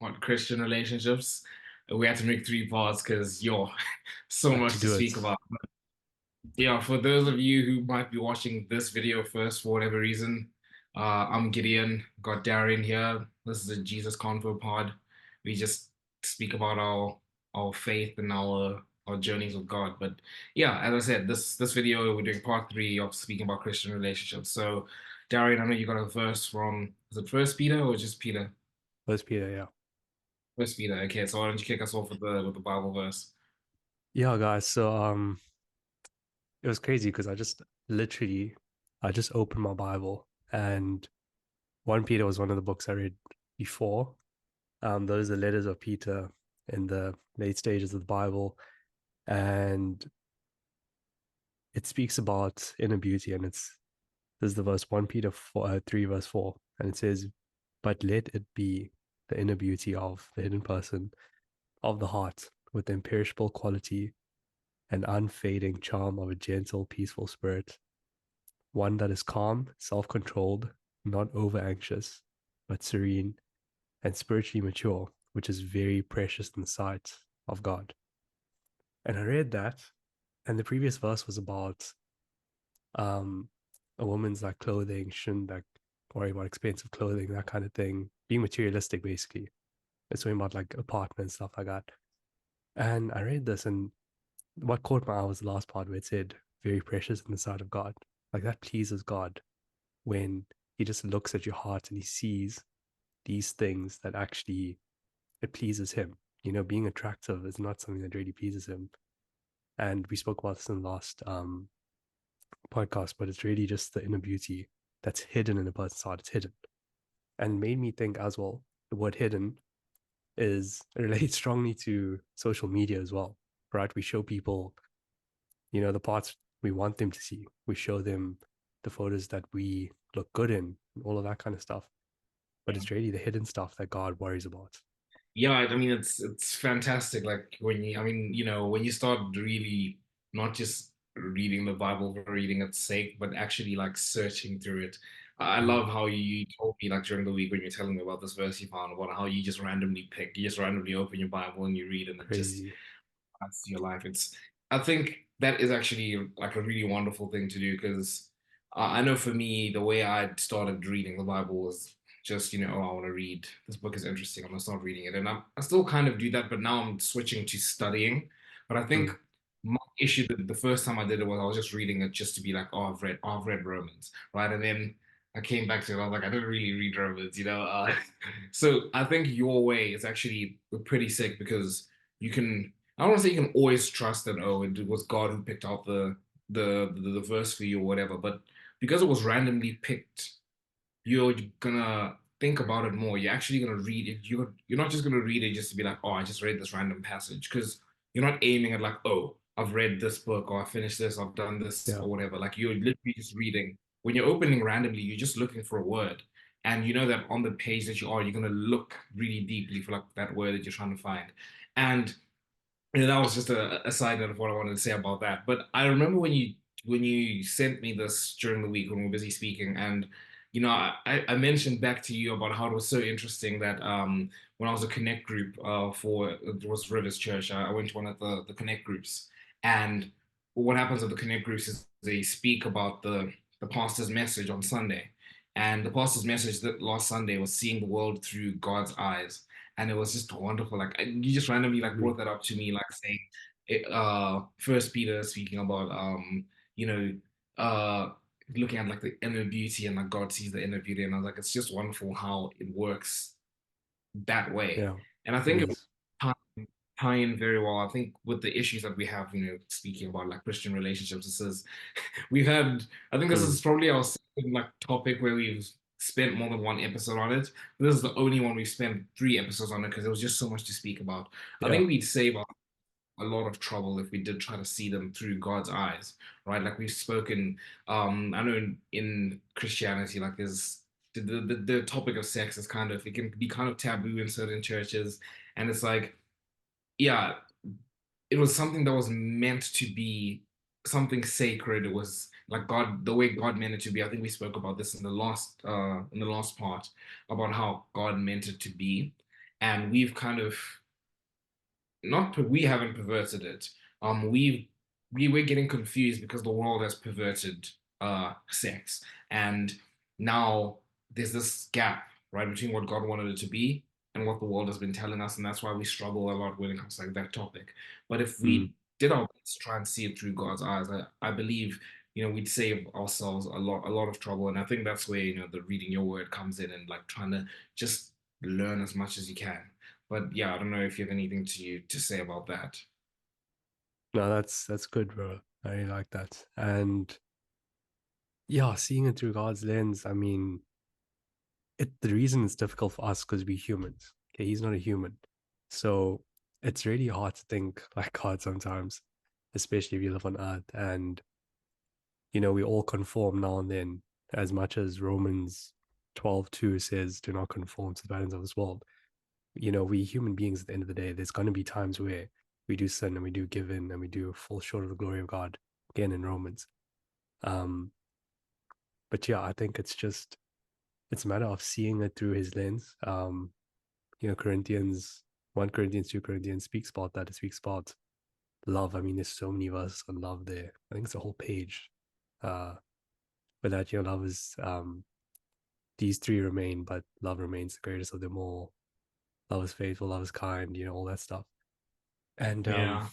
on Christian relationships. We had to make three parts because so Had much to to do speak it. about. Yeah, for those of you who might be watching this video first for whatever reason, I'm Gideon, got Darian here. This is a Jesus Convo pod. We just speak about our faith and our journeys with God. But yeah, as I said, this video we're doing part three of speaking about Christian relationships. So Darian, I know you got a verse from, is it First Peter or just Peter? First Peter, yeah. First Peter. Okay, so why don't you kick us off with the Bible verse? Yeah, guys. It was crazy because I just opened my Bible and 1 Peter was one of the books I read before. Those are the letters of Peter in the late stages of the Bible. And it speaks about inner beauty. And this is the verse 1 Peter 4, 3, verse 4. And it says, "But let it be the inner beauty of the hidden person of the heart with the imperishable quality and unfading charm of a gentle, peaceful spirit, one that is calm, self controlled, not over anxious, but serene and spiritually mature, which is very precious in the sight of God." And I read that, and the previous verse was about um, a woman's like clothing shouldn't like worry about expensive clothing, that kind of thing, being materialistic basically. It's talking about like a partner and stuff like that. And I read this, and what caught my eye was the last part where it said, very precious in the sight of God. Like that pleases God when He just looks at your heart and He sees these things that actually it pleases Him. You know, being attractive is not something that really pleases Him. And we spoke about this in the last podcast, but it's really just the inner beauty that's hidden in a person's heart. It's hidden. And made me think as well, the word hidden is relates strongly to social media as well, right? We show people, the parts we want them to see. We show them the photos that we look good in, all of that kind of stuff. But it's really the hidden stuff that God worries about. Yeah, I mean it's fantastic. Like when you start really not just reading the Bible for reading its sake, but actually like searching through it. I Mm, love how you told me like during the week when you're telling me about this verse you found about how you just randomly open your Bible and you read and it just crazy. adds to your life. I think that is actually like a really wonderful thing to do because I know for me, the way I started reading the Bible was just, oh, I want to read. This book is interesting. I'm gonna start reading it. And I still kind of do that, but now I'm switching to studying. But I think Mm, my issue the first time I did it was I was just reading it just to be like, oh, I've read Romans, right? And then I came back to it. I was like, I didn't really read Romans, you know. So I think your way is actually pretty sick because you can. I don't want to say you can always trust that, oh, it was God who picked out the verse for you or whatever, but because it was randomly picked, you're gonna think about it more. You're actually gonna read it. You're not just gonna read it just to be like, oh, I just read this random passage, because you're not aiming at like, oh, I've read this book or I finished this, I've done this yeah. or whatever. Like you're literally just reading. When you're opening randomly, you're just looking for a word. And you know that on the page that you are, you're gonna look really deeply for like that word that you're trying to find. And that was just a side note of what I wanted to say about that. But I remember when you sent me this during the week when we were busy speaking, and I mentioned back to you about how it was so interesting that when I was a connect group for it was Rivers Church, I went to one of the connect groups, and what happens at the connect groups is they speak about the pastor's message on Sunday, and the pastor's message that last Sunday was seeing the world through God's eyes, and it was just wonderful. Like you just randomly like Mm, brought that up to me, like saying, First Peter speaking about you know, uh, looking at like the inner beauty and like God sees the inner beauty, and I was like, it's just wonderful how it works that way, yeah, and I it think it is. tie, tie in very well. I think with the issues that we have, speaking about like Christian relationships, this is we've had. I think this Mm, is probably our second like topic where we've spent more than one episode on it. This is the only one we've spent three episodes on it because there was just so much to speak about. I yeah. think we'd save a lot of trouble if we did try to see them through God's eyes, right? Like we've spoken, I know in Christianity, like there's the topic of sex is kind of it can be kind of taboo in certain churches, and it's like, yeah, it was something that was meant to be something sacred. It was like God, the way God meant it to be. I think we spoke about this in the last part about how God meant it to be. and we've kind of not we haven't perverted it. We're getting confused because the world has perverted sex, and now there's this gap right between what God wanted it to be and what the world has been telling us, and that's why we struggle a lot when it comes to like that topic. But if Mm. we did our best to try and see it through God's eyes, I believe we'd save ourselves a lot of trouble, and I think that's where the reading your word comes in and like trying to just learn as much as you can. But yeah, I don't know if you have anything to say about that. No, that's good, bro. I really like that. And yeah, seeing it through God's lens, I mean, the reason it's difficult for us because we're humans. Okay, he's not a human. So it's really hard to think like God sometimes, especially if you live on earth. And we all conform now and then, as much as Romans 12:2 says, do not conform to the patterns of this world. We human beings at the end of the day, there's going to be times where we do sin and we do give in and we do fall short of the glory of God, again in Romans. Um, but yeah, I think it's a matter of seeing it through his lens. Corinthians, 1 Corinthians, 2 Corinthians speaks about that. It speaks about love. I mean, there's so many verses on love there. I think it's a whole page. But that, love is these three remain, but love remains the greatest of them all. Love is faithful, love is kind, all that stuff. And Yeah,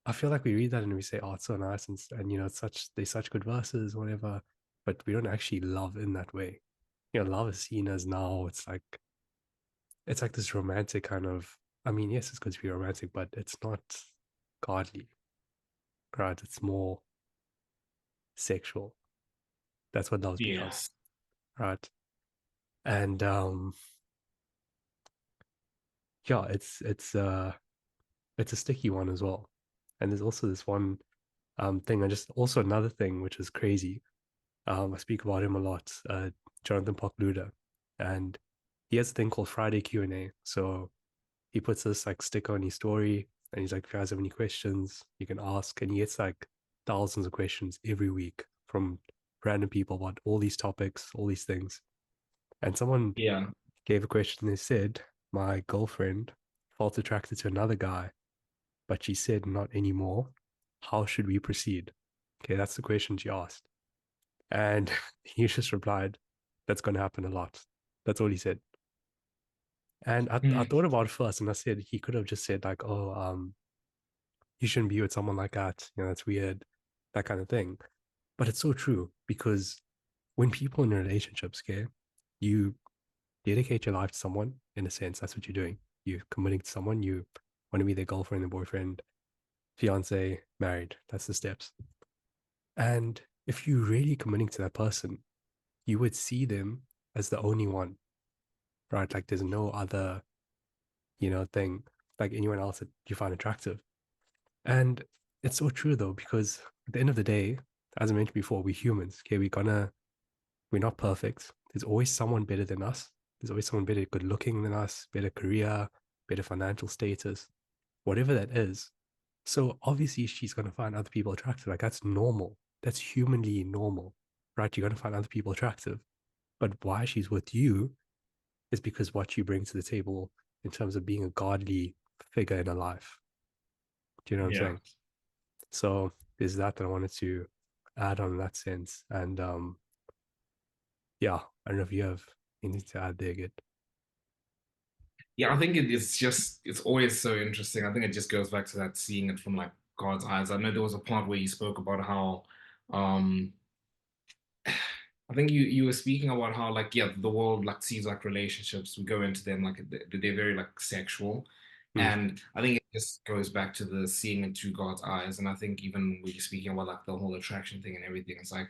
I feel like we read that and we say, "Oh, it's so nice," and it's they're such good verses, whatever. But we don't actually love in that way. Love is seen as now. It's like this romantic kind of. I mean, yes, it's good to be romantic, but it's not godly, right? It's more sexual. That's what love's become, yes, right? And yeah, it's a sticky one as well. And there's also this one thing, and just also another thing which is crazy. I speak about him a lot, Jonathan Pokluda, and he has a thing called Friday Q&A. So he puts this like sticker on his story, and he's like, if you guys have any questions, you can ask. And he gets like thousands of questions every week from random people about all these topics, all these things. And someone yeah. gave a question. They said, my girlfriend felt attracted to another guy, but she said not anymore. How should we proceed? Okay, that's the question she asked. And he just replied, that's going to happen a lot. That's all he said. And I Hmm. thought about it first and I said, he could have just said, like, oh, you shouldn't be with someone like that. That's weird, that kind of thing. But it's so true because when people in relationships, okay, you dedicate your life to someone in a sense. That's what you're doing. You're committing to someone. You want to be their girlfriend and boyfriend, fiance, married. That's the steps. And if you're really committing to that person, you would see them as the only one, right? Like there's no other, thing like anyone else that you find attractive. And it's so true though, because at the end of the day, as I mentioned before, we're humans. Okay, we're not perfect. There's always someone better than us. There's always someone better good looking than us, better career, better financial status, whatever that is. So obviously she's gonna find other people attractive. Like that's normal. That's humanly normal, right? You're gonna find other people attractive. But why she's with you is because what you bring to the table in terms of being a godly figure in her life. Do you know what I'm Yeah. saying? So there's that I wanted to add on in that sense. And yeah, I don't know if you have anything to add there, good. Yeah, I think it's always so interesting. I think it just goes back to that seeing it from like God's eyes. I know there was a part where you spoke about how um I think you were speaking about how like yeah the world like sees like relationships we go into them like they're very like sexual, Mm, and I think it just goes back to the seeing it through God's eyes. And I think even when you're speaking about like the whole attraction thing and everything, it's like,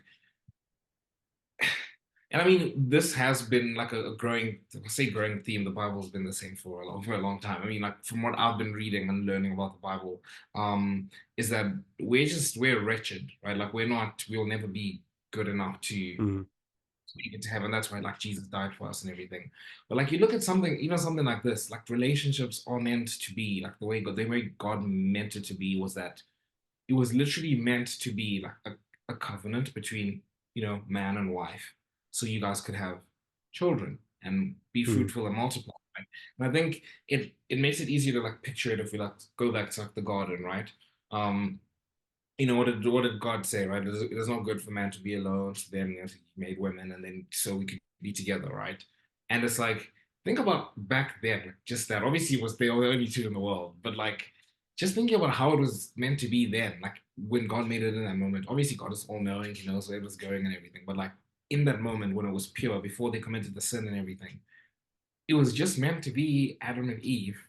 and I mean this has been like a growing, I say growing theme. The Bible's been the same for a long time. I mean like from what I've been reading and learning about the Bible, is that we're wretched, right? Like we'll never be good enough to mm, make it to heaven. That's why like Jesus died for us and everything. But like you look at something, even something like this, like relationships are meant to be like the way God meant it to be was that it was literally meant to be like a covenant between man and wife, so you guys could have children and be mm, fruitful and multiply. right? And I think it makes it easier to like picture it if we like go back to like the garden, right? Um, what did God say, right? It is not good for man to be alone. So then he made women, and then so we could be together, right? And it's like, think about back then, like, just that. Obviously, it was they were the only two in the world, but like, just thinking about how it was meant to be then, like when God made it in that moment. Obviously, God is all knowing, He knows where it was going and everything. But like in that moment when it was pure, before they committed the sin and everything, it was just meant to be Adam and Eve,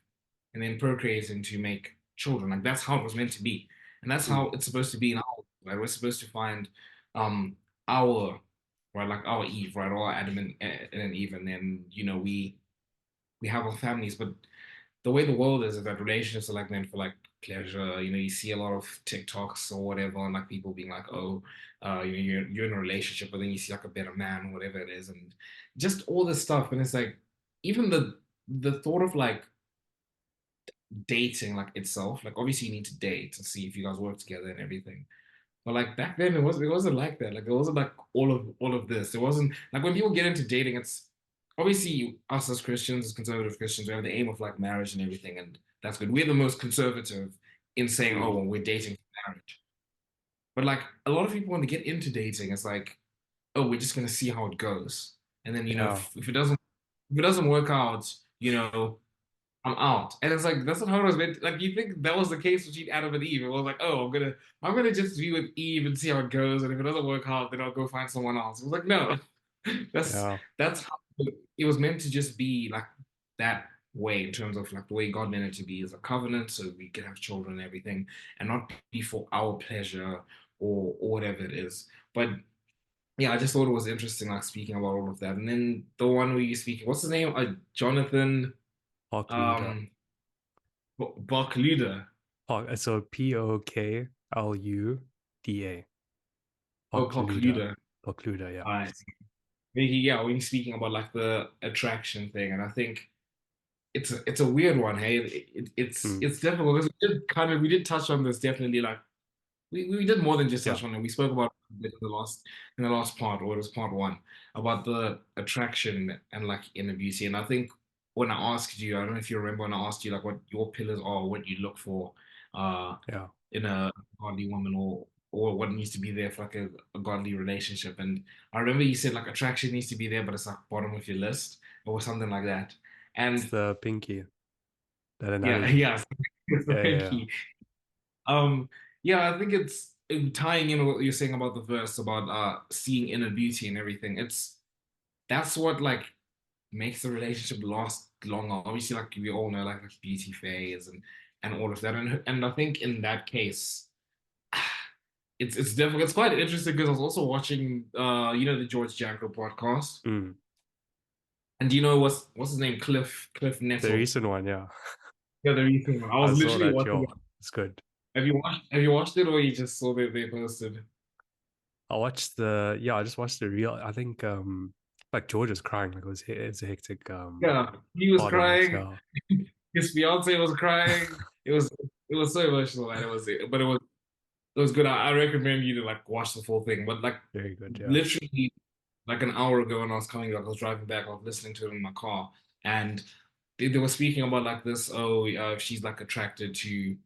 and then procreating to make children. Like that's how it was meant to be, and that's Mm. how it's supposed to be in our world, right? We're supposed to find um our right, like our Eve, right, or Adam and Eve, and then we have our families. But the way the world is that relationships are like meant for like pleasure. You see a lot of TikToks or whatever, and like people being like, oh, you're in a relationship, but then you see like a better man, whatever it is, and just all this stuff. And it's like even the thought of like dating like itself, like obviously you need to date to see if you guys work together and everything. But like back then it wasn't like that. Like it wasn't like all of this. It wasn't like when people get into dating, it's obviously us as Christians, as conservative Christians, we have the aim of like marriage and everything, and that's good. We're the most conservative in saying, oh, Mm. well, we're dating for marriage. But like a lot of people when they get into dating, it's like, oh, we're just gonna see how it goes. And then, Yeah. if it doesn't work out, I'm out. And it's like that's not how it was meant. Like you think that was the case between Adam and Eve. It was like, oh, I'm gonna just be with Eve and see how it goes. And if it doesn't work out, then I'll go find someone else. It was like, no, that's Yeah. that's how it was meant to just be like that way in terms of like the way God meant it to be as a covenant, so we can have children and everything, and not be for our pleasure or whatever it is. But yeah, I just thought it was interesting, like speaking about all of that. And then the one where you speaking, what's his name? Jonathan. Park Luda. Um, Barkluda. So Pokluda. Oh, Pokluda. Barkluda. Pokluda, yeah. I see. Yeah, when you're speaking about like the attraction thing, and I think it's a weird one. Hey, it's Mm. it's difficult because we did touch on this definitely. Like we did more than just Yeah. touch on it. We spoke about it in the last part, or it was part one, about the attraction and like inner beauty. And I think when I asked you, I don't know if you remember when I asked you like what your pillars are, what you look for, uh, Yeah. in a godly woman, or what needs to be there for like a godly relationship. And I remember you said like attraction needs to be there, but it's like bottom of your list or something like that. It's And the pinky, that yeah, analogy. yeah, it's the Yeah, yeah, yeah. pinky. Um, yeah, I think it's tying in what you're saying about the verse about seeing inner beauty and everything. That's what like makes the relationship last longer. Obviously, like we all know, like beauty phase and all of that. And I think in that case, it's difficult. It's quite interesting because I was also watching the George Janko podcast. Mm. And do you know what's his name? Cliff The Nettle. recent one, yeah. Yeah, the recent one. I was I saw literally that, watching yo. it. It's good. Have you watched it or you just saw that they posted? I just watched the real. I think like George was crying. Like it's a hectic Yeah, he was part of it. crying. Yeah. His fiance was crying. It was so emotional, and it was good. I recommend you to like watch the full thing. But like Very good, yeah. literally like an hour ago when I was coming back, I was driving back, I was listening to it in my car, and they were speaking about like this. Oh, if she's like attracted to,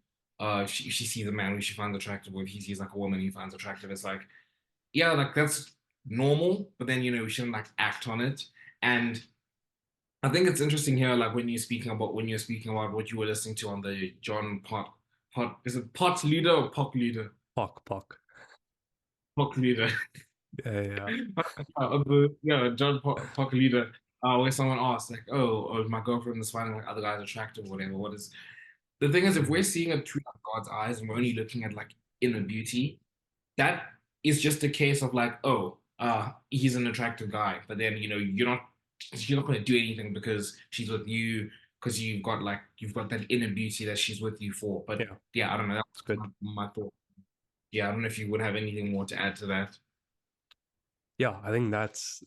if she sees a man who she finds attractive, or if he sees like a woman he finds attractive, it's like yeah, like that's normal. But then we shouldn't like act on it. And I think it's interesting here, like when you're speaking about what you were listening to on the John is it Pot Leader or Pop Leader? Pock. Pop Leader. Yeah, yeah. John Pop Leader, where someone asked, like, oh, my girlfriend is finding like other guys attractive or whatever. What is the thing is, if we're Mm. seeing it through like, God's eyes and we're only looking at like inner beauty, that is just a case of like, oh, he's an attractive guy, but then you're not going to do anything because she's with you because you've got that inner beauty that she's with you for. But Yeah, yeah, I don't know. That it's was good. my thought. Yeah, I don't know if you would have anything more to add to that. Yeah, I think that's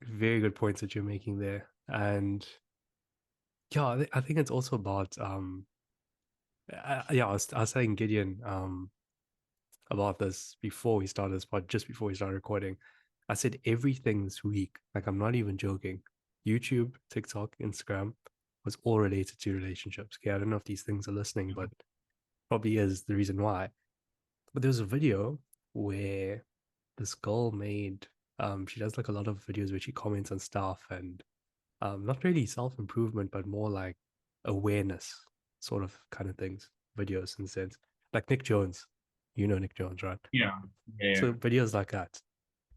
very good points that you're making there. And yeah, I think it's also about yeah, I was telling Gideon about this before we started this pod, just before we started recording. I said everything this week, like I'm not even joking. YouTube, TikTok, Instagram. was all related to relationships. Okay, I don't know if these things are listening, but probably is the reason why. But there was a video where this girl made she does like a lot of videos where she comments on stuff and not really self-improvement, but more like awareness sort of kind of things, videos in a sense. Like Nick Jones. You know Nick Jones, right? Yeah. Yeah. So videos like that.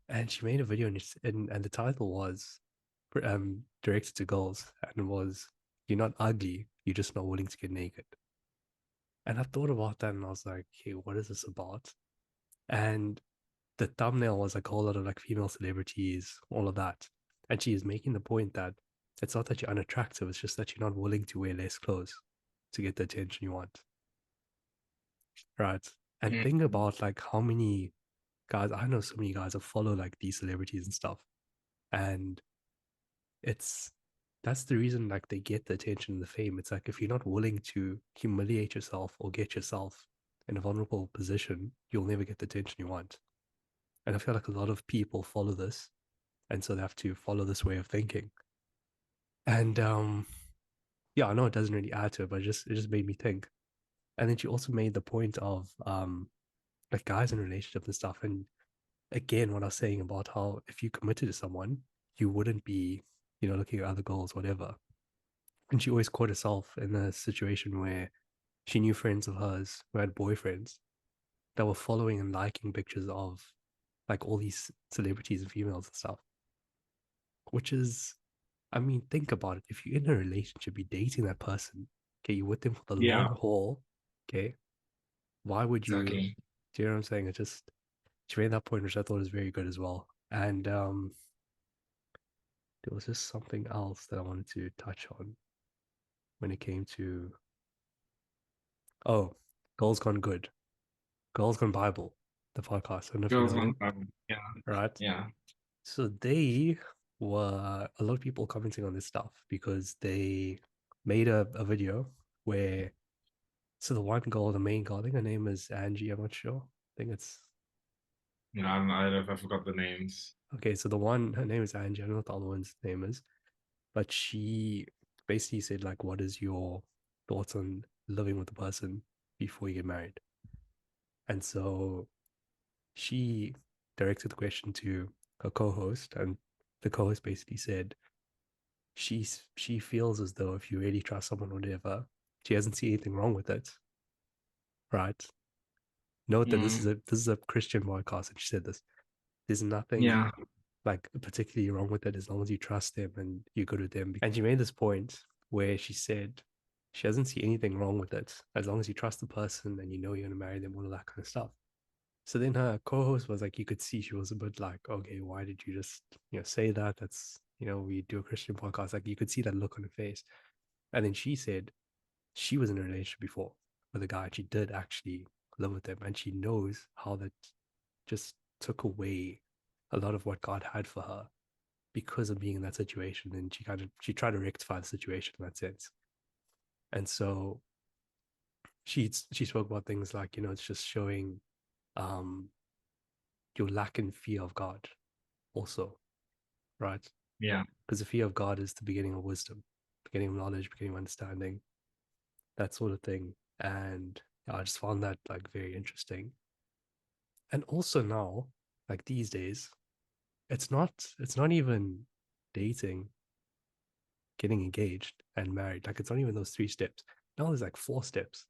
And she made a video and the title was directed to girls and was you're not ugly, you're just not willing to get naked. And I thought about that and I was like, hey, what is this about? And the thumbnail was like a whole lot of like female celebrities, all of that. And she is making the point that it's not that you're unattractive, it's just that you're not willing to wear less clothes to get the attention you want. Right. And think Mhm. about like how many guys, I know so many guys that follow like these celebrities and stuff. And it's that's the reason like they get the attention and the fame. It's like if you're not willing to humiliate yourself or get yourself in a vulnerable position, you'll never get the attention you want. And I feel like a lot of people follow this, and so they have to follow this way of thinking. And yeah, I know it doesn't really add to it, but it just made me think. And then she also made the point of like guys in relationships and stuff. And again, what I was saying about how if you committed to someone, you wouldn't be, looking at other girls, whatever. And she always caught herself in a situation where she knew friends of hers who had boyfriends that were following and liking pictures of like all these celebrities and females and stuff, which is, I mean, think about it. If you're in a relationship, you're dating that person, okay, you're with them for the Yeah. long haul, okay, why would you, Exactly. do you know what I'm saying? It just, she made that point, which I thought was very good as well. And there was just something else that I wanted to touch on when it came to, oh, Girls Gone Good. Girls Gone Bible, the podcast. I don't know if you Girls know on them, yeah. right? Yeah. So they were a lot of people commenting on this stuff because they made a video where so the one girl, the main girl, I think her name is Angie, I'm not sure. I think it's You know, I don't know if I forgot the names. okay, so the one her name is Angie, I don't know what the other one's name is, but she basically said like what is your thoughts on living with a person before you get married? And so she directed the question to her co-host, and the co-host basically said she feels as though if you really trust someone or whatever, she doesn't see anything wrong with it, right? Note that Mm, this is a Christian podcast, and she said this. There's nothing yeah. like particularly wrong with it as long as you trust them and you're good with them. And she made this point where she said she doesn't see anything wrong with it as long as you trust the person and you know you're gonna marry them, all of that kind of stuff. So then her co-host was like, you could see she was a bit like, okay, why did you just say that? That's we do a Christian podcast. Like you could see that look on her face. And then she said she was in a relationship before with a guy and she did actually live with him and she knows how that just took away a lot of what God had for her because of being in that situation. And she tried to rectify the situation in that sense. And so she spoke about things like, it's just showing um your lack in fear of God also, right? Yeah. Because the fear of God is the beginning of wisdom, beginning of knowledge, beginning of understanding, that sort of thing. And I just found that like very interesting. And also now, like these days, it's not even dating, getting engaged and married. Like it's not even those 3 steps. Now there's like 4 steps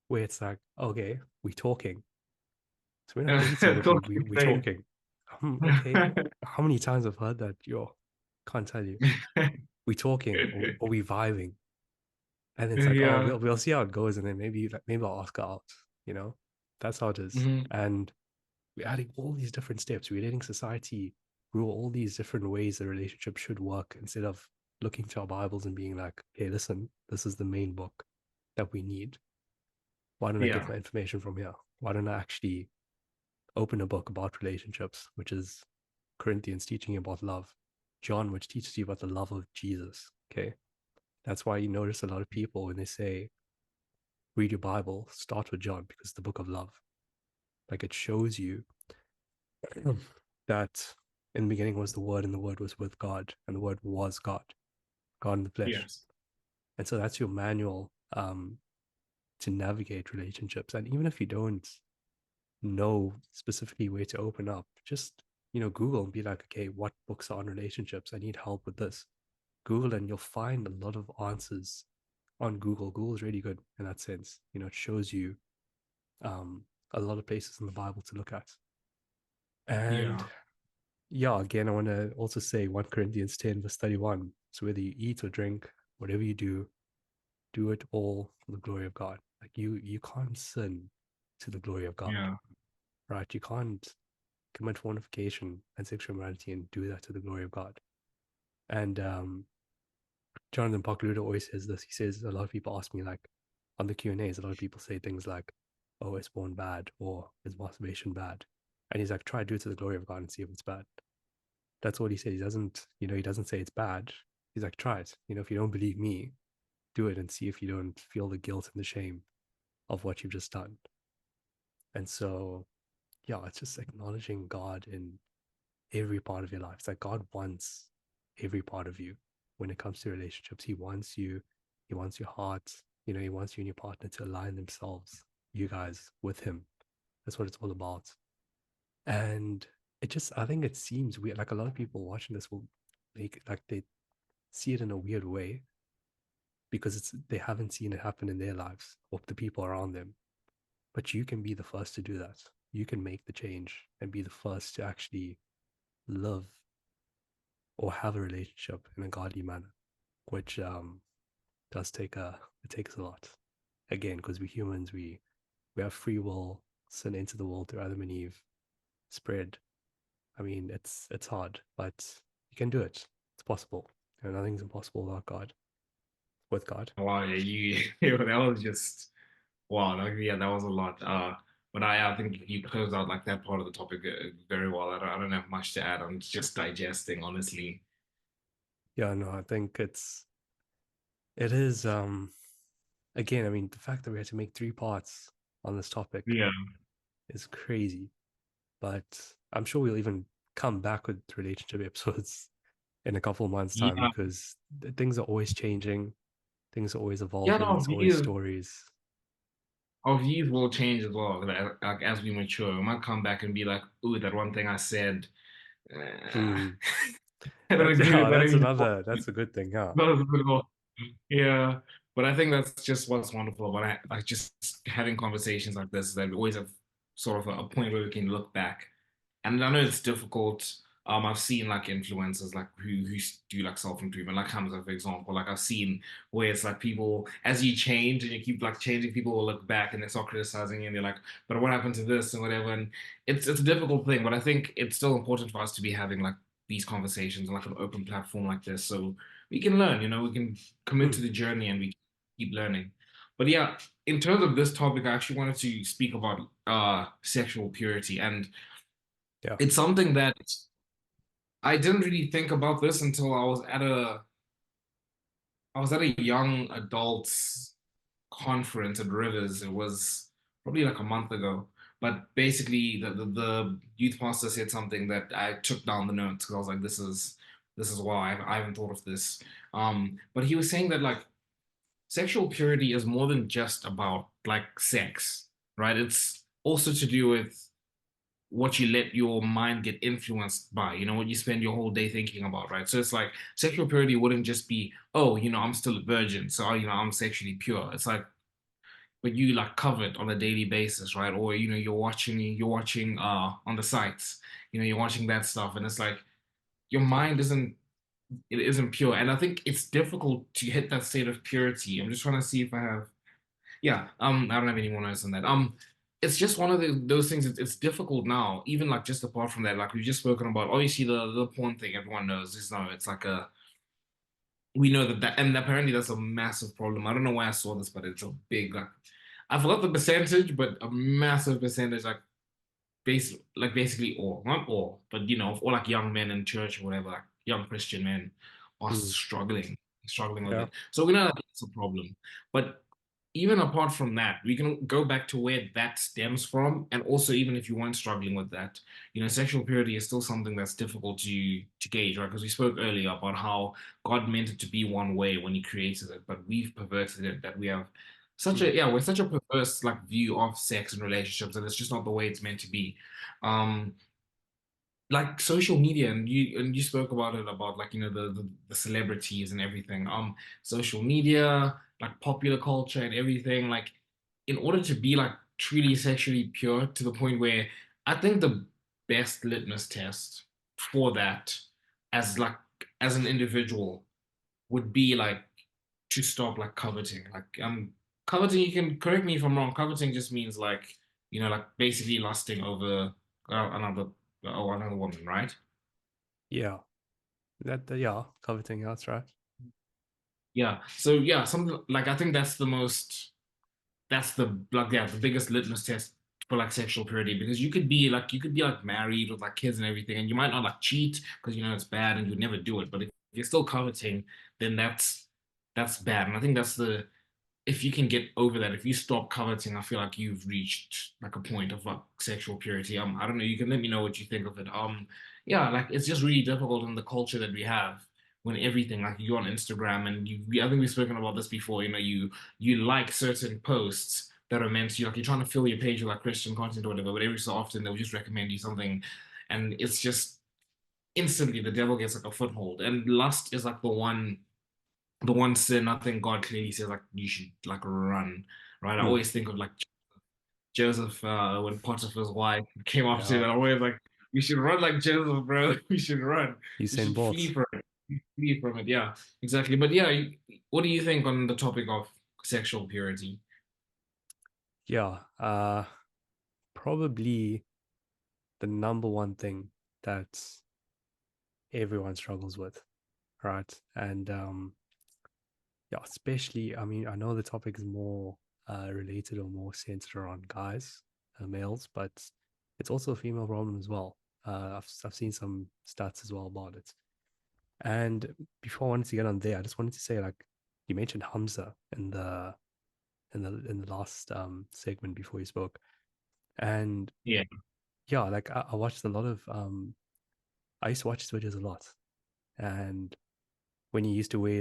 where it's like, okay, we're talking. So we're not dating if we're Talking talking. Okay. How many times I've heard that? Yo, can't tell you. We talking or we vibing. And it's like, oh, Yeah. we'll see how it goes, and then maybe I'll ask her out. You know, that's how it is. Mhm. And we're adding all these different steps. We're letting society rule all these different ways the relationship should work instead of looking to our Bibles and being like, hey, listen, this is the main book that we need. Why don't I get Yeah. my information from here? Why don't I actually open a book about relationships, which is Corinthians teaching you about love, John, which teaches you about the love of Jesus. Okay. That's why you notice a lot of people when they say read your Bible, start with John because it's the book of love. Like it shows you that in the beginning was the Word, and the Word was with God, and the Word was God, God in the flesh. Yes. And so that's your manual to navigate relationships. And even if you don't know specifically where to open up, just Google and be like, okay, what books are on relationships? I need help with this. Google, and you'll find a lot of answers on Google. Google is really good in that sense. It shows you um, a lot of places in the Bible to look at. And Yeah. yeah, again, I want to also say 1 Corinthians 10, verse 31. So whether you eat or drink, whatever you do it all for the glory of God. Like you can't sin to the glory of God, Yeah. right? You can't commit fornication and sexual immorality and do that to the glory of God. And Jonathan Pokluda always says this. He says a lot of people ask me, like, on the Q&As, a lot of people say things like, "Oh, is porn bad?" or "Is masturbation bad?" And he's like, "Try to do it to the glory of God and see if it's bad." That's what he said. He doesn't say it's bad. He's like, "Try it. If you don't believe me, do it and see if you don't feel the guilt and the shame of what you've just done." And so, yeah, it's just acknowledging God in every part of your life. It's like God wants every part of you when it comes to relationships. He wants you, he wants your heart, he wants you and your partner to align themselves, you guys, with him. That's what it's all about. And I think it seems weird. Like a lot of people watching this will like they see it in a weird way because they haven't seen it happen in their lives or the people around them. But you can be the first to do that. You can make the change and be the first to actually love or have a relationship in a godly manner, which does it takes a lot. Again, because we're humans, we have free will, sin into the world through Adam and Eve, spread. I mean, it's hard, but you can do it. It's possible. Nothing's impossible without God. With God. Wow, yeah, that was just wow. Yeah, that was a lot. But I think you closed out like that part of the topic very well. I don't have much to add. I'm just digesting, honestly. Yeah, no, I think it is again, I mean, the fact that we had to make 3 parts on this topic Yeah. is crazy. But I'm sure we'll even come back with relationship episodes in a couple of months' time Yeah. because things are always changing, things are always Yeah, evolving. no, There's always stories. our views will change as well. Like as we mature, we might come back and be like, "Ooh, that one thing I said, Mm. I don't That's agree with yeah, that that's a good thing, yeah. anymore." Yeah, but I think that's just what's wonderful about like just having conversations like this, that we always have sort of a point where we can look back. And I know it's difficult. I've seen like influencers like who do like self-improvement, like Hamza, for example. Like I've seen where it's like people, as you change and you keep like changing, people will look back and they start criticizing you and they're like, but what happened to this and whatever. And it's a difficult thing, but I think it's still important for us to be having like these conversations on like an open platform like this. So we can learn, we can commit to Mm. the journey and we keep learning. But yeah, in terms of this topic, I actually wanted to speak about sexual purity. And Yeah. it's something that I didn't really think about this until I was at a young adults conference at Rivers. It was probably like a month ago. But basically the youth pastor said something that I took down the notes because I was like, this is why I haven't thought of this. But he was saying that like sexual purity is more than just about like sex, right? It's also to do with what you let your mind get influenced by, what you spend your whole day thinking about, right? So it's like sexual purity wouldn't just be, oh, I'm still a virgin, so I'm sexually pure. It's like, but you like cover it on a daily basis, right? Or you're watching on the sites, you're watching that stuff, and it's like your mind isn't pure. And I think it's difficult to hit that state of purity. I'm just trying to see if I have yeah, I don't have any more notes on that. It's just one of those things. It's difficult now, even like just apart from that, like we've just spoken about. Obviously, the porn thing, everyone knows. It's like we know that, and apparently that's a massive problem. I don't know why I saw this, but it's a big like I forgot the percentage, but a massive percentage, basically all, not all, but all like young men in church or whatever, like young Christian men are Mm. struggling with Yeah. it. So we know that it's a problem, but even apart from that, we can go back to where that stems from. And also, even if you weren't struggling with that, sexual purity is still something that's difficult to gauge, right? Because we spoke earlier about how God meant it to be one way when He created it, but we've perverted it, that we have Mm. we're such a perverse like view of sex and relationships, and it's just not the way it's meant to be. Um, like social media, and you spoke about it, about like the celebrities and everything, social media, like popular culture and everything, like in order to be like truly sexually pure, to the point where I think the best litmus test for that, as like as an individual, would be like to stop like coveting, like coveting, you can correct me if I'm wrong, coveting just means like like basically lusting over another another woman, right? Yeah, yeah, coveting. That's right. Yeah. So yeah, something like, I think that's the most, that's the like, yeah, the biggest litmus test for like sexual purity, because you could be like married with like kids and everything, and you might not like cheat because it's bad and you'd never do it. But if you're still coveting, then that's bad. And I think that's the, if you can get over that, if you stop coveting, I feel like you've reached like a point of like sexual purity. I don't know, you can let me know what you think of it. Yeah, like it's just really difficult in the culture that we have, when everything, like, you go on Instagram and I think we've spoken about this before, you like certain posts that are meant to, like, you're trying to fill your page with like Christian content or whatever, but every so often they'll just recommend you something, and it's just instantly the devil gets like a foothold. And lust is like the one sin I think God clearly says like you should like run, right? I Mm. always think of like Joseph, when Potiphar's wife came after him, Yeah, and I'm always like, you should run like Joseph, bro. You should run. You Usain should flee Bolt. from it. Flee from it. Yeah, exactly. But yeah, what do you think on the topic of sexual purity? Yeah, probably the number one thing that everyone struggles with, right? And yeah, especially, I mean, I know the topic is more related or more centered around guys, males, but it's also a female problem as well. I've seen some stats as well about it. And before I wanted to get on there, I just wanted to say, like, you mentioned Hamza in the last segment before you spoke, and Yeah. yeah, like I watched a lot of I used to watch his videos a lot, and when he used to wear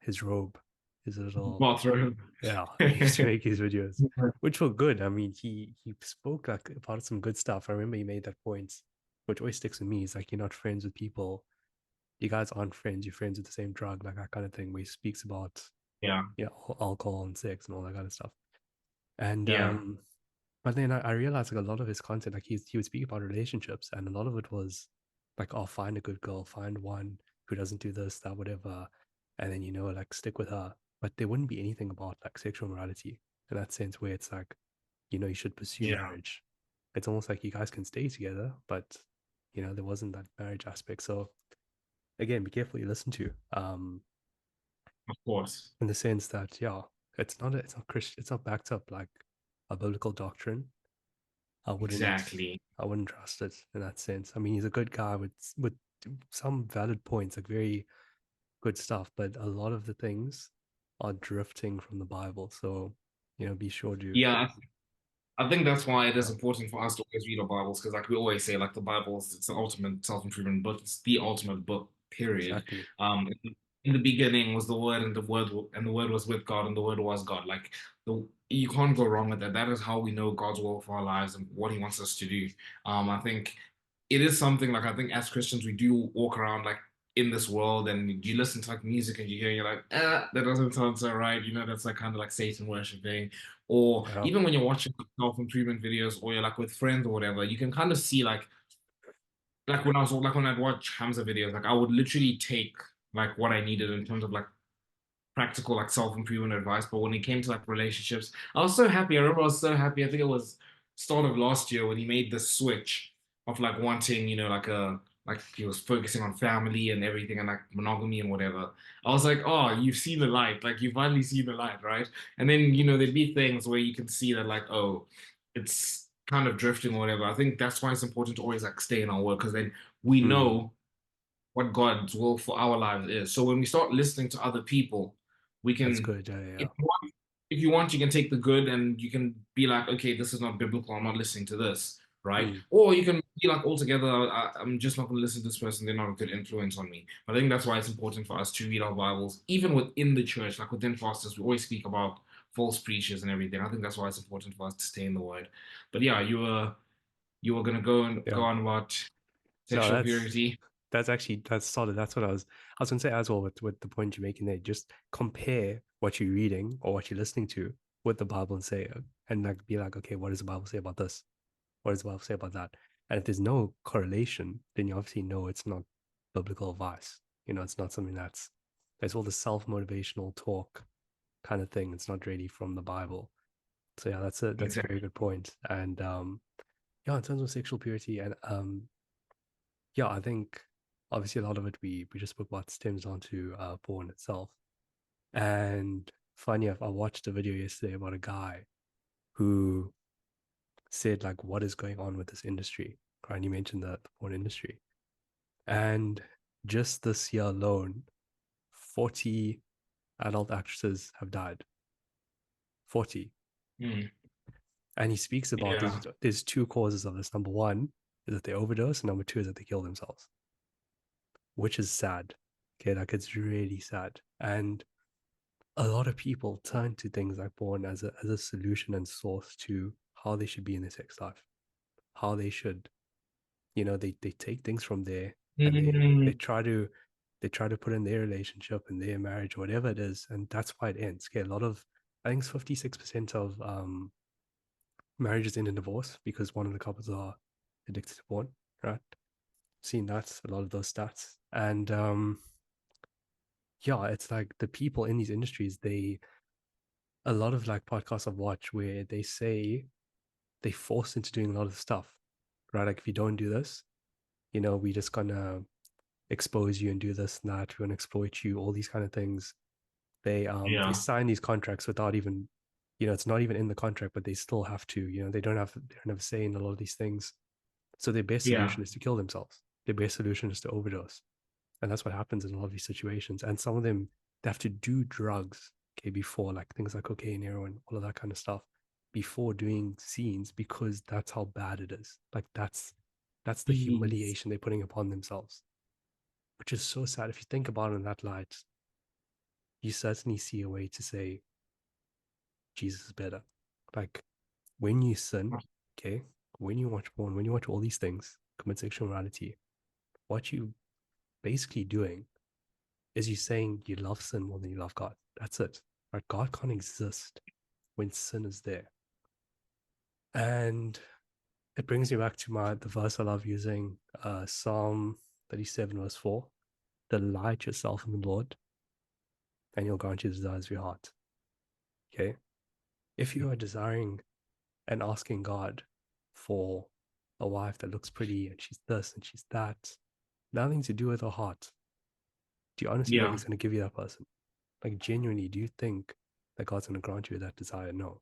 his robe, his little, Bathroom. yeah, he used to make his videos, which were good. I mean, he spoke like about some good stuff. I remember he made that point, which always sticks with me. It's like, you're not friends with people. You guys aren't friends. You're friends with the same drug, like that kind of thing. Where he speaks about, Yeah. alcohol and sex and all that kind of stuff. And Yeah. but then I realized like a lot of his content, like he would speak about relationships, and a lot of it was like, "Oh, find a good girl, find one who doesn't do this, that, whatever, and then like stick with her." But there wouldn't be anything about like sexual morality in that sense, where it's like, you should pursue Yeah. marriage. It's almost like you guys can stay together, but there wasn't that marriage aspect. So again, be careful what you listen to. Of course. In the sense that, yeah, it's not Christian, it's not backed up like a biblical doctrine. I wouldn't Exactly. I wouldn't trust it in that sense. I mean, he's a good guy with some valid points, like very good stuff, but a lot of the things are drifting from the Bible. So, be sure to, Yeah. I think that's why it is yeah, important for us to always read our Bibles, because, like we always say, like the Bible's, it's the ultimate self-improvement book. It's the ultimate book, period. exactly. In the beginning was the Word, and the Word was with God, and the Word was God. Like, you can't go wrong with that. That is how we know God's will for our lives and what He wants us to do. I think it is something, like, I think as Christians we do walk around like in this world, and you listen to like music and you hear, you're like, that doesn't sound so right. That's like kind of like Satan worshiping. Or Yeah. even when you're watching self-improvement videos, or you're like with friends or whatever, you can kind of see like when I'd watch Hamza videos, like I would literally take like what I needed in terms of like practical like self-improvement advice. But when it came to like relationships, I was so happy. I remember I was so happy. I think it was start of last year when he made the switch of like wanting, like like he was focusing on family and everything, and like monogamy and whatever. I was like, oh, you've seen the light. Like you finally see the light, right? And then, there'd be things where you can see that like, oh, it's kind of drifting or whatever. I think that's why it's important to always like stay in our work, because then we Mm, know what God's will for our lives is. So when we start listening to other people, we that's can, good. Yeah, yeah, if yeah. if you want, you can take the good and you can be like, okay, this is not biblical. I'm not listening to this, right? Mm. Or you can be like, altogether, I'm just not going to listen to this person. They're not a good influence on me. But I think that's why it's important for us to read our Bibles, even within the church, like within pastors. We always speak about false preachers and everything. I think that's why it's important for us to stay in the Word. But yeah, you were gonna go Yeah. on about No, sexual purity. that's actually that's solid. That's what I was gonna say as well with the point you're making there. Just compare what you're reading or what you're listening to with the Bible and say and like be like, okay, what does the Bible say about this? What does the Bible say about that? And if there's no correlation, then you obviously know it's not biblical advice. It's not something there's all the self-motivational talk kind of thing. It's not really from the Bible. So yeah, that's a very Exactly. good point. And yeah, in terms of sexual purity and yeah, I think obviously a lot of it we just spoke about stems onto porn itself. And funny enough, I watched a video yesterday about a guy who said like what is going on with this industry. Right? And you mentioned the porn industry. And just this year alone, 40 adult actresses have died. 40. Mm, And he speaks about yeah. there's two causes of this. Number one is that they overdose, and number two is that they kill themselves, which is sad. Okay, like it's really sad. And a lot of people turn to things like porn as a solution and source to how they should be in their sex life, how they should, they take things from there and they Mm, try to put in their relationship and their marriage, whatever it is, and that's why it ends. Okay, a lot of I think it's 56% of marriages end in divorce because one of the couples are addicted to porn, right? Seen that a lot of those stats, and yeah, it's like the people in these industries, a lot of like podcasts I've watched where they say they force into doing a lot of stuff, right? Like if you don't do this, we just gonna expose you and do this and that. We're gonna exploit you, all these kind of things. They yeah. sign these contracts without even, it's not even in the contract, but they still have to, they don't have a say in a lot of these things. So their best Yeah. solution is to kill themselves. Their best solution is to overdose. And that's what happens in a lot of these situations. And some of them, they have to do drugs, okay, before, like things like cocaine, heroin, all of that kind of stuff, before doing scenes, because that's how bad it is. Like that's the Jeez. humiliation they're putting upon themselves, which is so sad. If you think about it in that light, you certainly see a way to say Jesus is better. Like when you sin, okay, when you watch porn, when you watch all these things, commit sexual morality, what you basically doing is you saying you love sin more than you love God. That's it. Right? God can't exist when sin is there. And it brings me back to the verse I love using, Psalm 37, verse 4. Delight yourself in the Lord, and you'll grant you the desires of your heart. Okay. If you are desiring and asking God for a wife that looks pretty and she's this and she's that, nothing to do with her heart, do you honestly think Yeah. he's going to give you that person? Like, genuinely, do you think that God's going to grant you that desire? No.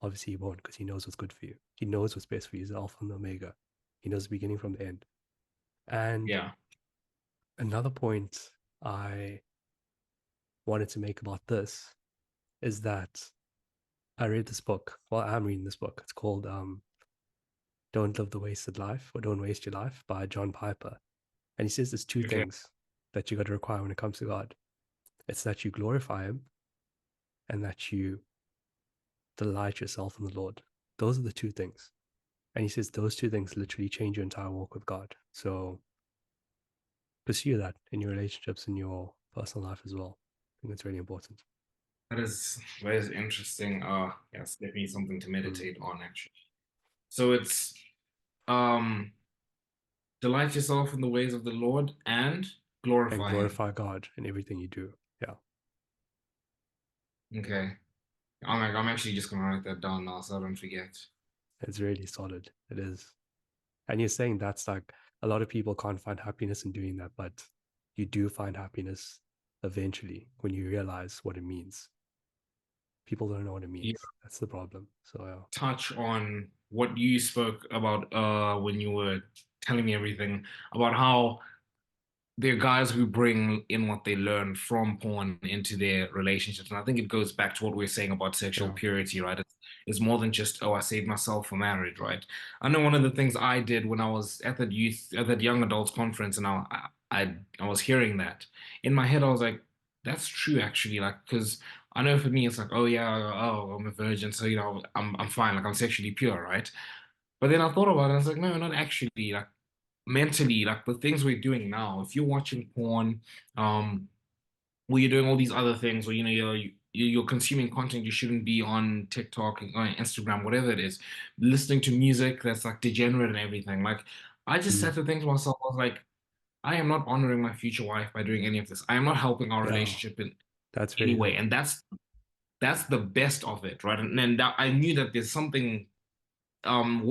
Obviously, he won't because he knows what's good for you. He knows what's best for you. He's Alpha and Omega. He knows the beginning from the end. And Yeah. another point I wanted to make about this is that I read this book. Well, I'm reading this book. It's called Don't Live the Wasted Life or Don't Waste Your Life by John Piper. And he says there's two Okay. things that you got to require when it comes to God. It's that you glorify him and that you delight yourself in the Lord. Those are the two things. And he says those two things literally change your entire walk with God. So pursue that in your relationships, in your personal life as well. I think that's really important. That is interesting. Yeah, it's definitely something to Mm. meditate on actually. So it's um delight yourself in the ways of the Lord and And glorify him. glorify God in everything you do. Yeah, Okay. I'm actually just gonna write that down now so I don't forget. it's really solid. It is. And you're saying that's like a lot of people can't find happiness in doing that, but you do find happiness eventually when you realize what it means. People don't know what it You means. That's the problem. So yeah. touch on what you spoke about when you were telling me everything about how there are guys who bring in what they learn from porn into their relationships. And I think it goes back to what we are saying about sexual Yeah. pure,ity right? It's more than just, oh, I saved myself for marriage, right? I know one of the things I did when I was at that young adults conference, and I was hearing that in my head. I was like, that's true, actually. Like, because I know for me, it's like, oh yeah, oh, I'm a virgin, so I'm fine, like I'm sexually pure, right? But then I thought about it, and I was like, no, not actually. Like mentally, like the things we're doing now, if you're watching porn, um, or you're doing all these other things, or you're consuming content you shouldn't be on TikTok, on Instagram, whatever it is, listening to music that's like degenerate and everything. Like, I just Mm. had to think to myself, I was like, I am not honoring my future wife by doing any of this. I am not helping our Yeah. relationship in That's any very way, good. and that's the best of it, right? And then that I knew that there's something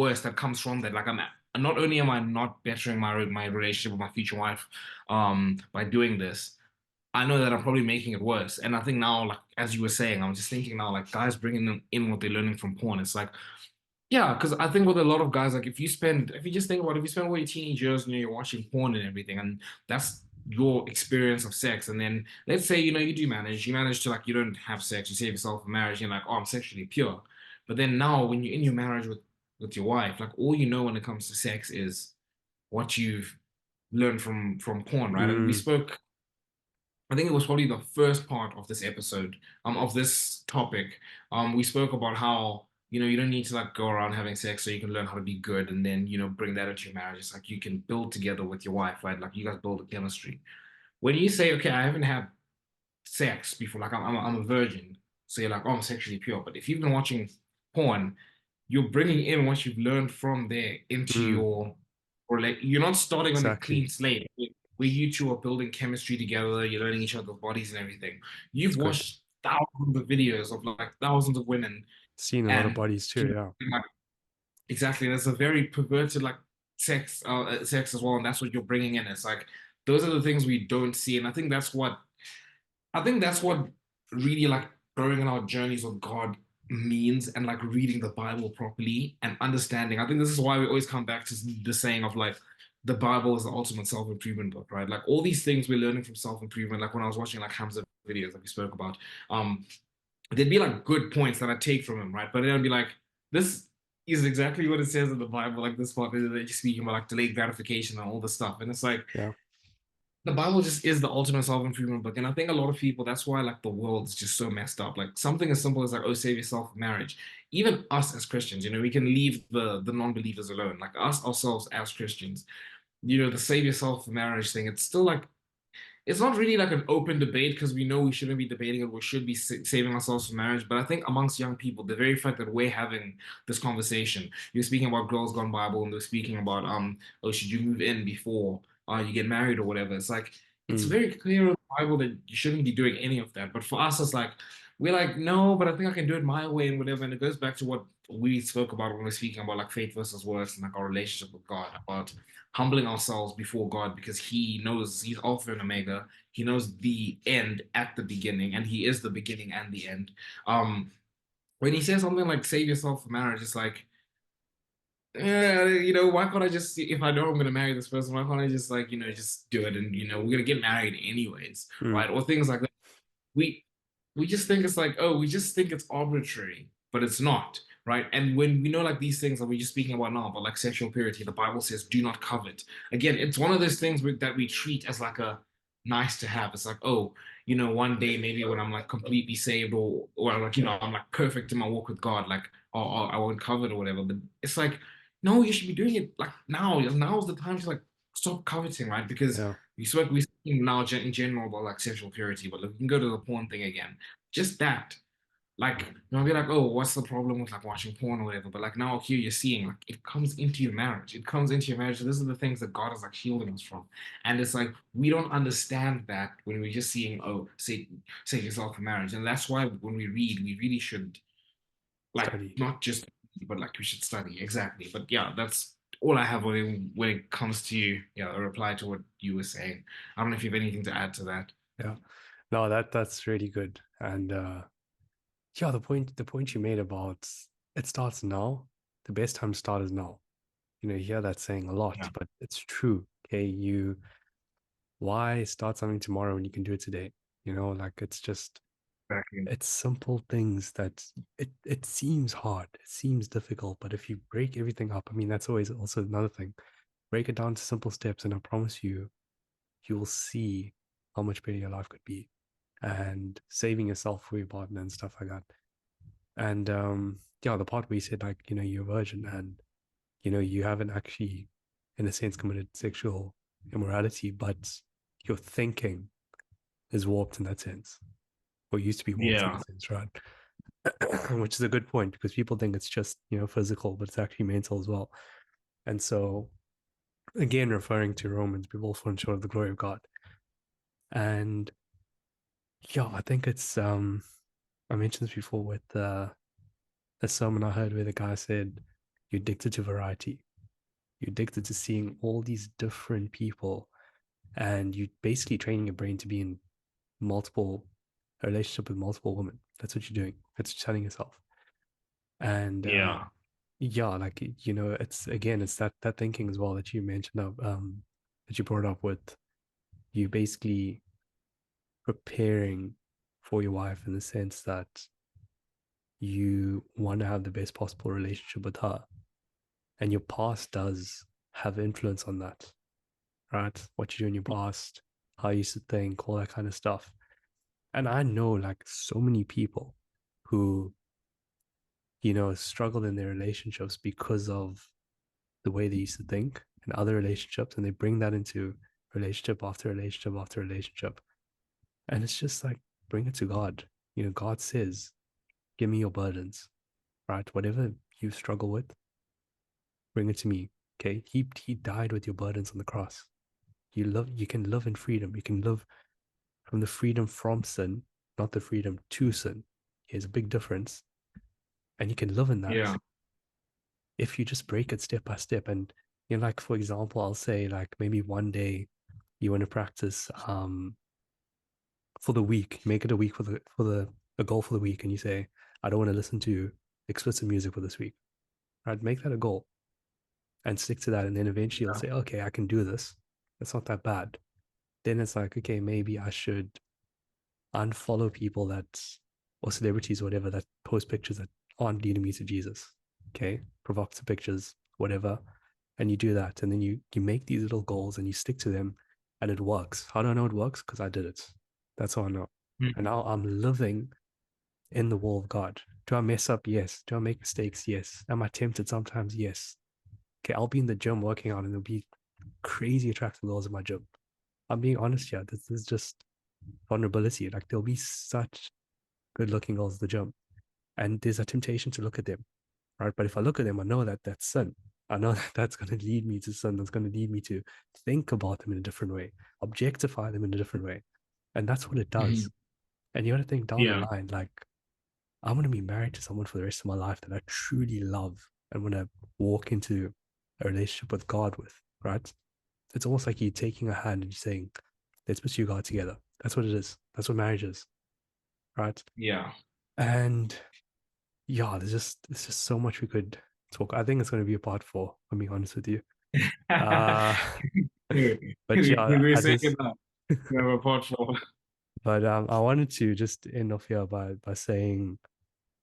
worse that comes from that. Like, I'm not only am I not bettering my relationship with my future wife by doing this, I know that I'm probably making it worse. And I think now, like as you were saying, I'm just thinking now, like guys bringing in what they're learning from porn. It's like, yeah, because I think with a lot of guys, like if you just think about it, if you spend all your teenage years and you're watching porn and everything, and that's your experience of sex, and then let's say you manage to, like, you don't have sex, you save yourself for marriage, you're like, oh, I'm sexually pure. But then now when you're in your marriage with your wife, like all you know when it comes to sex is what you've learned from porn, right? And we Mm. spoke, I think it was probably the first part of this episode, of this topic. We spoke about how, you don't need to like go around having sex so you can learn how to be good and then, bring that into your marriage. It's like you can build together with your wife, right? Like you guys build a chemistry. When you say, okay, I haven't had sex before, like I'm a virgin, so you're like, oh, I'm sexually pure. But if you've been watching porn, you're bringing in what you've learned from there into Mm. your, or like you're not starting on a clean Exactly. slate where you two are building chemistry together, you're learning each other's bodies and everything. You've It's good. watched thousands of videos of like thousands of women, Seen a lot of and bodies too. Yeah. like, exactly, there's a very perverted like sex as well, and that's what you're bringing in. It's like those are the things we don't see, and I think that's what really like growing in our journeys with God means, and like reading the Bible properly and understanding. I think this is why we always come back to the saying of like the Bible is the ultimate self-improvement book, right? Like all these things we're learning from self-improvement. Like when I was watching like Hamza videos that we spoke about, um, there'd be like good points that I take from him, right? But then I'd be like, this is exactly what it says in the Bible, like this part that you're speaking about, like delayed gratification and all this stuff. And it's like Yeah. the Bible just is the ultimate self-improvement book. And I think a lot of people, that's why like the world is just so messed up. Like something as simple as like, oh, save yourself for marriage. Even us as Christians, we can leave the non-believers alone. Like us ourselves as Christians, the save yourself for marriage thing, it's still like it's not really like an open debate because we know we shouldn't be debating it. We should be saving ourselves for marriage. But I think amongst young people, the very fact that we're having this conversation, you're speaking about Girls Gone Bible, and they're speaking about oh, should you move in before you get married or whatever? It's like it's Mm. very clear in the Bible that you shouldn't be doing any of that. But for us, it's like we're like, no, but I think I can do it my way and whatever. And it goes back to what we spoke about when we're speaking about like faith versus works and like our relationship with God, about humbling ourselves before God because He knows He's Alpha and Omega. He knows the end at the beginning, and He is the beginning and the end. Um, when He says something like "save yourself for marriage," it's like, why can't I just, if I know I'm gonna marry this person, why can't I just like, just do it, and we're gonna get married anyways, Mm. right? Or things like that. We we just think it's like, oh, we just think it's arbitrary, but it's not, right? And when we know like these things that we're just speaking about now, but like sexual purity, the Bible says, do not covet. Again, it's one of those things that we treat as like a nice to have. It's like, oh, one day maybe when I'm like completely saved or like, I'm like perfect in my walk with God, like, I won't covet or whatever. But it's like, no, you should be doing it like now. Now's the time to like stop coveting, right? Because Yeah. we're speaking now in general about like sexual purity, but like, we can go to the porn thing again. Just that. Like, be like, oh, what's the problem with like watching porn or whatever? But like now here you're seeing like it comes into your marriage. It comes into your marriage. These are the things that God is like shielding us from. And it's like we don't understand that when we're just seeing, oh, save yourself for marriage. And that's why when we read, we really should like Study. not just but like we should study. Exactly. But yeah, that's all I have when it comes to a reply to what you were saying. I don't know if you have anything to add to that. Yeah. No, that's really good. And yeah, the point you made about it starts now. The best time to start is now. You hear that saying a lot, Yeah. but it's true. Okay. Why start something tomorrow when you can do it today? You know, like Exactly. it's simple things that it seems hard, it seems difficult, but if you break everything up, I mean, that's always also another thing. Break it down to simple steps, and I promise you, you will see how much better your life could be, and saving yourself for your partner and stuff like that. And yeah, the part where you said like, you're a virgin and you haven't actually, in a sense, committed sexual immorality, but your thinking is warped in that sense, or used to be warped in Yeah. that sense, right? Which is a good point because people think it's just physical, but it's actually mental as well. And so, again, referring to Romans, people fall short of the glory of God. And yeah, I think it's I mentioned this before with a sermon I heard where the guy said, "You're addicted to variety. You're addicted to seeing all these different people, and you basically training your brain to be in multiple a relationship with multiple women. That's what you're doing. That's what you're telling yourself." And Yeah. yeah, like it's again, it's that thinking as well that you mentioned of that you brought up with you basically preparing for your wife in the sense that you want to have the best possible relationship with her, and your past does have influence on that, right? What you do in your past, how you used to think, all that kind of stuff. And I know like so many people who struggled in their relationships because of the way they used to think in other relationships, and they bring that into relationship after relationship after relationship. And it's just like, bring it to God. God says, give me your burdens, right? Whatever you struggle with, bring it to me. Okay. He died with your burdens on the cross. You can live in freedom. You can live from the freedom from sin, not the freedom to sin. There's a big difference. And you can live in that Yeah. if you just break it step by step. And like for example, I'll say like maybe one day you want to practice for the week, you make it a week for the a goal for the week, and you say, I don't want to listen to explicit music for this week. Right? Make that a goal and stick to that. And then eventually you'll Yeah. say, okay, I can do this. It's not that bad. Then it's like, okay, maybe I should unfollow people that or celebrities or whatever that post pictures that aren't leading me to Jesus. Okay. Provocative pictures, whatever. And you do that. And then you make these little goals and you stick to them and it works. How do I know it works? Because I did it. That's how I know. And Mhm. now I'm living in the will of God. Do I mess up? Yes. Do I make mistakes? Yes. Am I tempted sometimes? Yes. Okay, I'll be in the gym working out and there'll be crazy attractive girls in my gym. I'm being honest here. This is just vulnerability. Like there'll be such good looking girls at the gym. And there's a temptation to look at them, right? But if I look at them, I know that that's sin. I know that that's going to lead me to sin. That's going to lead me to think about them in a different way, objectify them in a different way. And that's what it does. Mhm. And you got to think down the Yeah. line, like, I'm going to be married to someone for the rest of my life that I truly love and want to walk into a relationship with God with, right? It's almost like you taking a hand and you're saying, let's pursue God together. That's what it is. That's what marriage is, right? Yeah. And yeah, there's just so much we could talk. I think it's going to be a part four. I'll be honest with you. Uh, but yeah, We're I saying just that we have a portfolio. but I wanted to just end off here by saying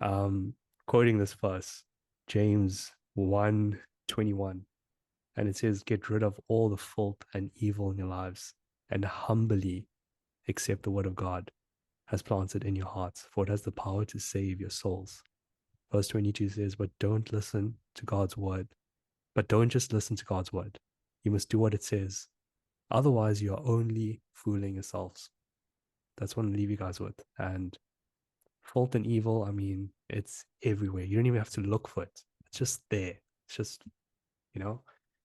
um quoting this verse, James 1:21, and it says, "Get rid of all the fault and evil in your lives, and humbly accept the word of God has planted in your hearts, for it has the power to save your souls." Verse 22 says, but don't just listen to God's word. You must do what it says. Otherwise, you are only fooling yourselves. That's what I leave you guys with. And fault and evil, I mean, it's everywhere. You don't even have to look for it. It's just there. It's just, you know,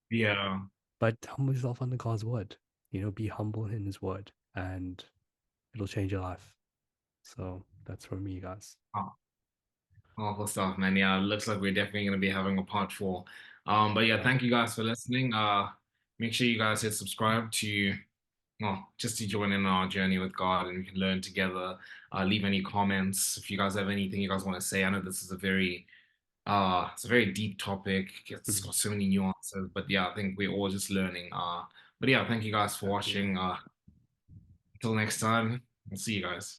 Yeah. but humble yourself under God's word. Be humble in his word and it'll change your life. So that's from me, guys. Oh, awful stuff, man. Yeah, it looks like we're definitely going to be having a part four. But yeah, Yeah. thank you guys for listening. Make sure you guys hit subscribe to, well, just to join in our journey with God and we can learn together. Leave any comments if you guys have anything you guys want to say. I know this is it's a very deep topic. It's Mhm. got so many nuances, but yeah, I think we're all just learning. But yeah, thank you guys for Exactly. watching. Till next time, I'll see you guys.